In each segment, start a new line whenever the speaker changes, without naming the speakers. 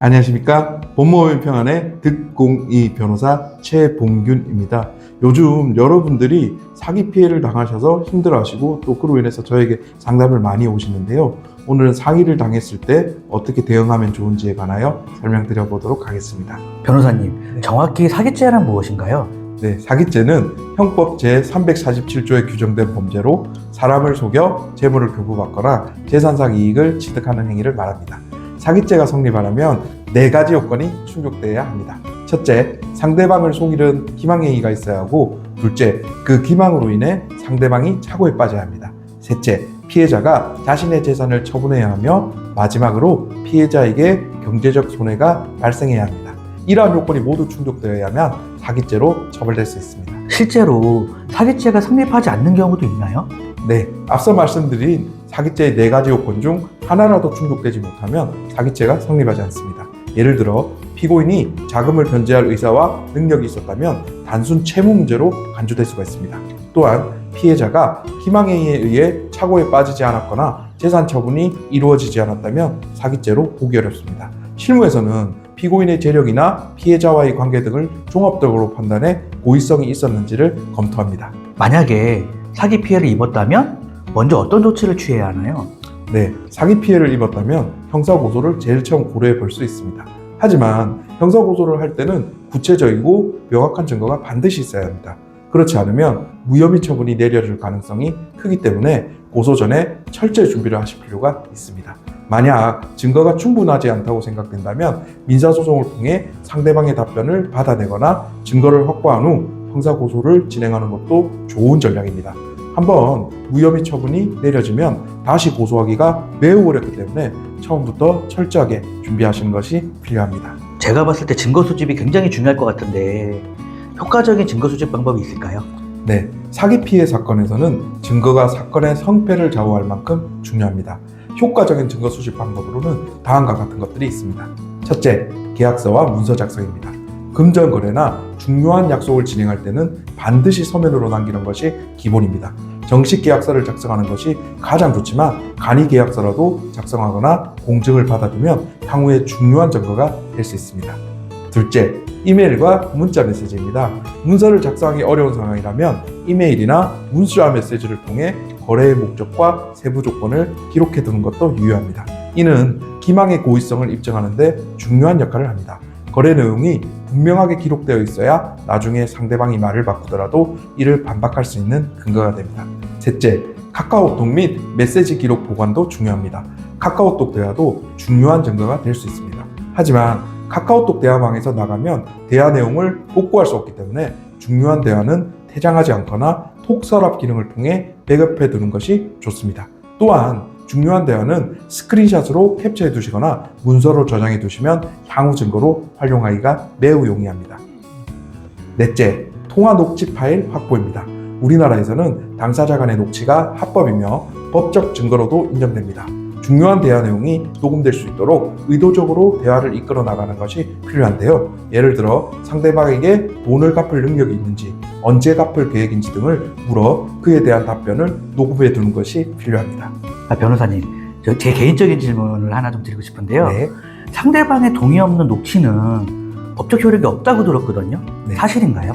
안녕하십니까. 법무법인 평안의 득공이 변호사 최봉균입니다. 요즘 여러분들이 사기 피해를 당하셔서 힘들어하시고 또 그로 인해서 저에게 상담을 많이 오시는데요. 오늘은 사기를 당했을 때 어떻게 대응하면 좋은지에 관하여 설명드려 보도록 하겠습니다.
변호사님, 정확히 사기죄란 무엇인가요?
네, 사기죄는 형법 제347조에 규정된 범죄로 사람을 속여 재물을 교부받거나 재산상 이익을 취득하는 행위를 말합니다. 사기죄가 성립하려면 4가지 요건이 충족되어야 합니다. 첫째, 상대방을 속이는 기망행위가 있어야 하고, 둘째, 그 기망으로 인해 상대방이 착오에 빠져야 합니다. 셋째, 피해자가 자신의 재산을 처분해야 하며, 마지막으로 피해자에게 경제적 손해가 발생해야 합니다. 이러한 요건이 모두 충족되어야만 사기죄로 처벌될 수 있습니다.
실제로 사기죄가 성립하지 않는 경우도 있나요?
네, 앞서 말씀드린 사기죄의 4가지 요건 중 하나라도 충족되지 못하면 사기죄가 성립하지 않습니다. 예를 들어 피고인이 자금을 변제할 의사와 능력이 있었다면 단순 채무 문제로 간주될 수가 있습니다. 또한 피해자가 기망행위에 의해 착오에 빠지지 않았거나 재산 처분이 이루어지지 않았다면 사기죄로 보기 어렵습니다. 실무에서는 피고인의 재력이나 피해자와의 관계 등을 종합적으로 판단해 고의성이 있었는지를 검토합니다.
만약에 사기 피해를 입었다면 먼저 어떤 조치를 취해야 하나요?
네, 사기 피해를 입었다면 형사고소를 제일 처음 고려해 볼 수 있습니다. 하지만 형사고소를 할 때는 구체적이고 명확한 증거가 반드시 있어야 합니다. 그렇지 않으면 무혐의 처분이 내려질 가능성이 크기 때문에 고소 전에 철저히 준비를 하실 필요가 있습니다. 만약 증거가 충분하지 않다고 생각된다면 민사소송을 통해 상대방의 답변을 받아내거나 증거를 확보한 후 형사고소를 진행하는 것도 좋은 전략입니다. 한번 무혐의 처분이 내려지면 다시 고소하기가 매우 어렵기 때문에 처음부터 철저하게 준비하시는 것이 필요합니다.
제가 봤을 때 증거 수집이 굉장히 중요할 것 같은데 효과적인 증거 수집 방법이 있을까요?
네, 사기 피해 사건에서는 증거가 사건의 성패를 좌우할 만큼 중요합니다. 효과적인 증거 수집 방법으로는 다음과 같은 것들이 있습니다. 첫째, 계약서와 문서 작성입니다. 금전 거래나 중요한 약속을 진행할 때는 반드시 서면으로 남기는 것이 기본입니다. 정식 계약서를 작성하는 것이 가장 좋지만 간이 계약서라도 작성하거나 공증을 받아두면 향후에 중요한 증거가 될 수 있습니다. 둘째, 이메일과 문자 메시지입니다. 문서를 작성하기 어려운 상황이라면 이메일이나 문자 메시지를 통해 거래의 목적과 세부 조건을 기록해 두는 것도 유효합니다. 이는 기망의 고의성을 입증하는 데 중요한 역할을 합니다. 거래 내용이 분명하게 기록되어 있어야 나중에 상대방이 말을 바꾸더라도 이를 반박할 수 있는 근거가 됩니다. 셋째, 카카오톡 및 메시지 기록 보관도 중요합니다. 카카오톡 대화도 중요한 증거가 될 수 있습니다. 하지만 카카오톡 대화방에서 나가면 대화 내용을 복구할 수 없기 때문에 중요한 대화는 퇴장하지 않거나 톡 서랍 기능을 통해 백업해 두는 것이 좋습니다. 또한 중요한 대화는 스크린샷으로 캡처해 두시거나 문서로 저장해 두시면 향후 증거로 활용하기가 매우 용이합니다. 넷째, 통화 녹취 파일 확보입니다. 우리나라에서는 당사자 간의 녹취가 합법이며 법적 증거로도 인정됩니다. 중요한 대화 내용이 녹음될 수 있도록 의도적으로 대화를 이끌어 나가는 것이 필요한데요. 예를 들어 상대방에게 돈을 갚을 능력이 있는지, 언제 갚을 계획인지 등을 물어 그에 대한 답변을 녹음해 두는 것이 필요합니다.
변호사님, 제 개인적인 질문을 하나 좀 드리고 싶은데요.
네.
상대방의 동의 없는 녹취는 법적 효력이 없다고 들었거든요.
네.
사실인가요?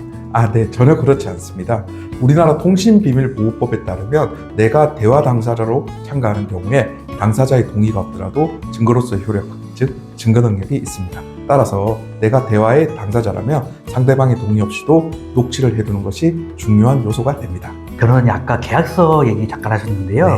네, 전혀 그렇지 않습니다. 우리나라 통신비밀보호법에 따르면 내가 대화 당사자로 참가하는 경우에 당사자의 동의가 없더라도 증거로서의 효력, 즉 증거 능력이 있습니다. 따라서 내가 대화의 당사자라면 상대방의 동의 없이도 녹취를 해두는 것이 중요한 요소가 됩니다.
변호사님, 아까 계약서 얘기 잠깐 하셨는데요.
네.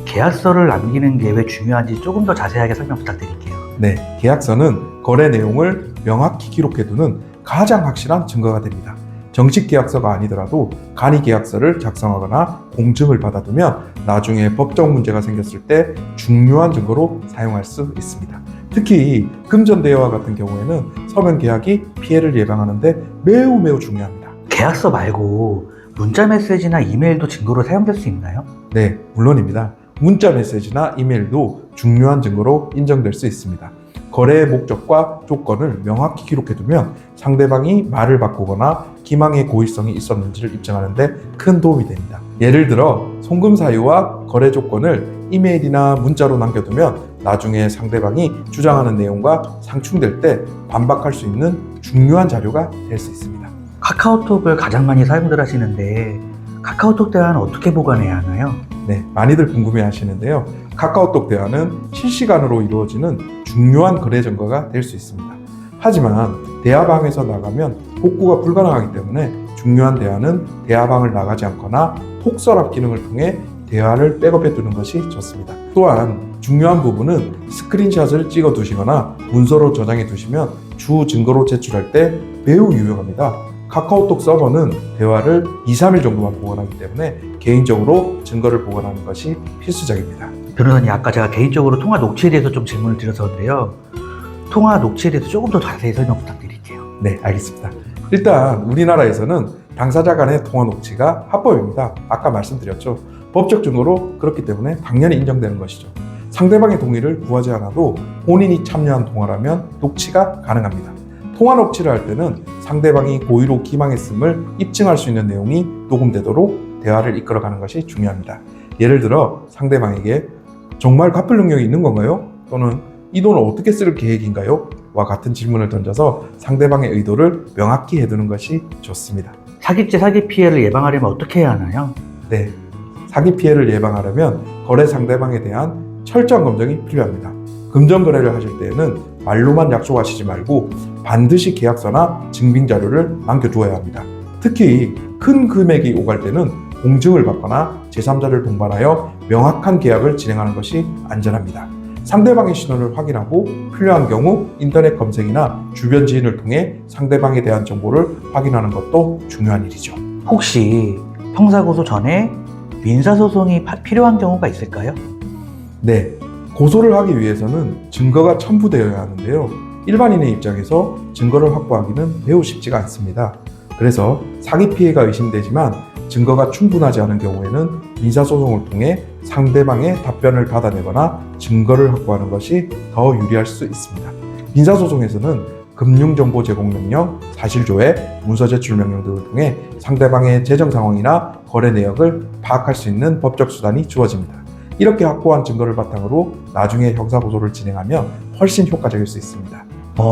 계약서를 남기는 게 왜 중요한지 조금 더 자세하게 설명 부탁드릴게요.
네, 계약서는 거래 내용을 명확히 기록해두는 가장 확실한 증거가 됩니다. 정식 계약서가 아니더라도 간이 계약서를 작성하거나 공증을 받아두면 나중에 법적 문제가 생겼을 때 중요한 증거로 사용할 수 있습니다. 특히 금전대여와 같은 경우에는 서면 계약이 피해를 예방하는 데 매우 중요합니다.
계약서 말고 문자 메시지나 이메일도 증거로 사용될 수 있나요?
네, 물론입니다. 문자 메시지나 이메일도 중요한 증거로 인정될 수 있습니다. 거래의 목적과 조건을 명확히 기록해두면 상대방이 말을 바꾸거나 기망의 고의성이 있었는지를 입증하는 데 큰 도움이 됩니다. 예를 들어 송금 사유와 거래 조건을 이메일이나 문자로 남겨두면 나중에 상대방이 주장하는 내용과 상충될 때 반박할 수 있는 중요한 자료가 될 수 있습니다.
카카오톡을 가장 많이 사용들 하시는데 카카오톡 대화는 어떻게 보관해야 하나요?
네, 많이들 궁금해 하시는데요. 카카오톡 대화는 실시간으로 이루어지는 중요한 거래 증거가 될 수 있습니다. 하지만 대화방에서 나가면 복구가 불가능하기 때문에 중요한 대화는 대화방을 나가지 않거나 톡서랍 기능을 통해 대화를 백업해 두는 것이 좋습니다. 또한 중요한 부분은 스크린샷을 찍어 두시거나 문서로 저장해 두시면 주 증거로 제출할 때 매우 유용합니다. 카카오톡 서버는 대화를 2-3일 정도만 보관하기 때문에 개인적으로 증거를 보관하는 것이 필수적입니다.
변호사님, 아까 제가 개인적으로 통화 녹취에 대해서 좀 질문을 드렸었는데요. 통화 녹취에 대해서 조금 더 자세히 설명 부탁드릴게요.
네, 알겠습니다. 일단 우리나라에서는 당사자 간의 통화 녹취가 합법입니다. 아까 말씀드렸죠. 법적 증거로 그렇기 때문에 당연히 인정되는 것이죠. 상대방의 동의를 구하지 않아도 본인이 참여한 통화라면 녹취가 가능합니다. 통화 녹취를 할 때는 상대방이 고의로 기망했음을 입증할 수 있는 내용이 녹음되도록 대화를 이끌어가는 것이 중요합니다. 예를 들어 상대방에게 정말 갚을 능력이 있는 건가요? 또는 이 돈을 어떻게 쓸 계획인가요? 와 같은 질문을 던져서 상대방의 의도를 명확히 해두는 것이 좋습니다.
사기죄 사기 피해를 예방하려면 어떻게 해야 하나요?
네, 사기 피해를 예방하려면 거래 상대방에 대한 철저한 검증이 필요합니다. 금전 거래를 하실 때에는 말로만 약속하시지 말고 반드시 계약서나 증빙 자료를 남겨두어야 합니다. 특히 큰 금액이 오갈 때는 공증을 받거나 제3자를 동반하여 명확한 계약을 진행하는 것이 안전합니다. 상대방의 신원을 확인하고 필요한 경우 인터넷 검색이나 주변 지인을 통해 상대방에 대한 정보를 확인하는 것도 중요한 일이죠.
혹시 형사고소 전에 민사소송이 필요한 경우가 있을까요?
네, 고소를 하기 위해서는 증거가 첨부되어야 하는데요. 일반인의 입장에서 증거를 확보하기는 매우 쉽지가 않습니다. 그래서 사기 피해가 의심되지만 증거가 충분하지 않은 경우에는 민사소송을 통해 상대방의 답변을 받아내거나 증거를 확보하는 것이 더 유리할 수 있습니다. 민사소송에서는 금융정보 제공 명령, 사실조회, 문서 제출 명령 등을 통해 상대방의 재정 상황이나 거래 내역을 파악할 수 있는 법적 수단이 주어집니다. 이렇게 확보한 증거를 바탕으로 나중에 형사고소를 진행하면 훨씬 효과적일 수 있습니다.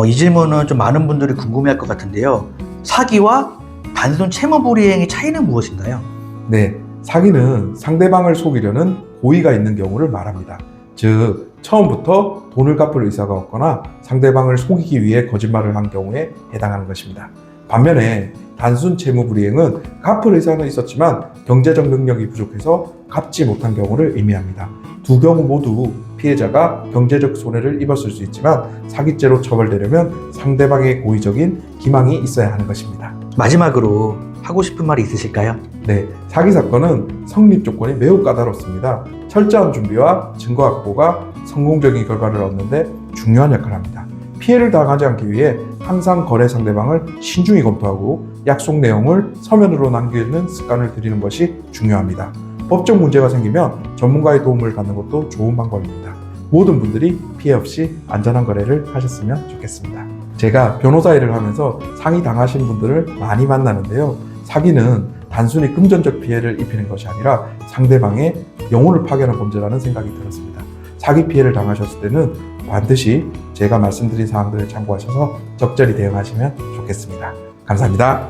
이 질문은 좀 많은 분들이 궁금해할 것 같은데요. 사기와 단순 채무불이행의 차이는 무엇인가요?
네, 사기는 상대방을 속이려는 고의가 있는 경우를 말합니다. 즉, 처음부터 돈을 갚을 의사가 없거나 상대방을 속이기 위해 거짓말을 한 경우에 해당하는 것입니다. 반면에 단순 채무불이행은 갚을 의사는 있었지만 경제적 능력이 부족해서 갚지 못한 경우를 의미합니다. 두 경우 모두 피해자가 경제적 손해를 입었을 수 있지만 사기죄로 처벌되려면 상대방의 고의적인 기망이 있어야 하는 것입니다.
마지막으로 하고 싶은 말이 있으실까요?
네, 사기 사건은 성립 조건이 매우 까다롭습니다. 철저한 준비와 증거 확보가 성공적인 결과를 얻는 데 중요한 역할을 합니다. 피해를 당하지 않기 위해 항상 거래 상대방을 신중히 검토하고 약속 내용을 서면으로 남기는 습관을 들이는 것이 중요합니다. 법적 문제가 생기면 전문가의 도움을 받는 것도 좋은 방법입니다. 모든 분들이 피해 없이 안전한 거래를 하셨으면 좋겠습니다. 제가 변호사 일을 하면서 사기 당하신 분들을 많이 만나는데요. 사기는 단순히 금전적 피해를 입히는 것이 아니라 상대방의 영혼을 파괴하는 범죄라는 생각이 들었습니다. 사기 피해를 당하셨을 때는 반드시 제가 말씀드린 사항들을 참고하셔서 적절히 대응하시면 좋겠습니다. 감사합니다.